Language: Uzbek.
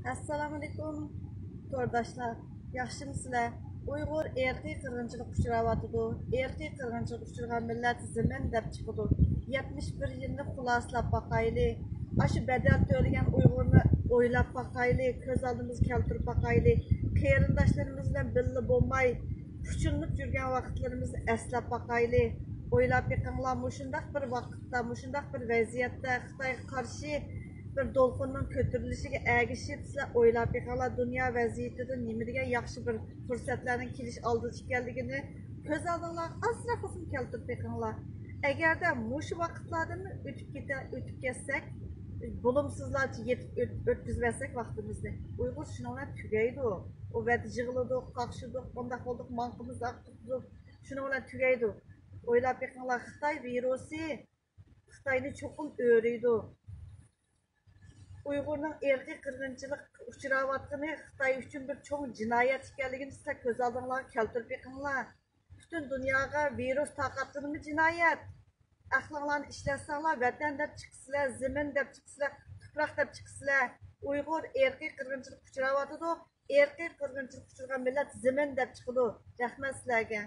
Assalamu alaikum to'rdoshlar. Yaxshimisizlar? Uyg'ur erkiy qirg'inchilik uchrayotidi. Erkiy qirg'inchilik uchragan millat zimin deb chiqadi. 71 yilni xulosalab baqayli. Aşı bedel to'lagan Uyg'urni o'ylab baqayli, ko'z oldimizga keltirib baqayli. Qarindoshlarimiz bilan birga bo'lmay, puchunib yurgan vaqtlarimizni eslab baqayli. O'ylab yiqinglar, mushundaq bir vaqtda, mushundaq bir vaziyatda Xitoyga qarshi bir dolqunning ko'tarilishiga ergishib sizlar o'ylab yiqinglar, dunyo vaziyatida nima degan yaxshi bir fursatlarning kelish oldida ekanligini ko'z oldinglarga ozroq olsun keltirib yiqinglar. Agarda mushu vaqtlardan o'tib ketsak, bulumsuzlarcha yetib o'tkazmasak vaqtimizni, Uyg'ur shuninglar tugaydi. O vaqt yig'ildik, qaqshidik, bunday qildik, manqimiz aqtdik, shuning bilan tugaydi. O'ylab yiqinglar, Xitoy virusi Xitoyni cho'qim o'riydi. Uyg'urning erkiy qirg'inchilik uchrayotgani Xitoy uchun bir cho'ng jinoyat ekanligini sizlar ko'z oldinglarga keltirib yiqinglar. Butun dunyoga virus tarqatganimi jinoyat. Aqlinglarni ishlatsanglar, vatan deb chiqsizlar, zimin deb chiqsizlar, tuproq deb chiqsizlar. Uyg'ur erkiy qirg'inchilik uchrayotidi. Erkiy qirg'inchilik uchragan millat zimin deb chiqadi. Rahmat sizlarga.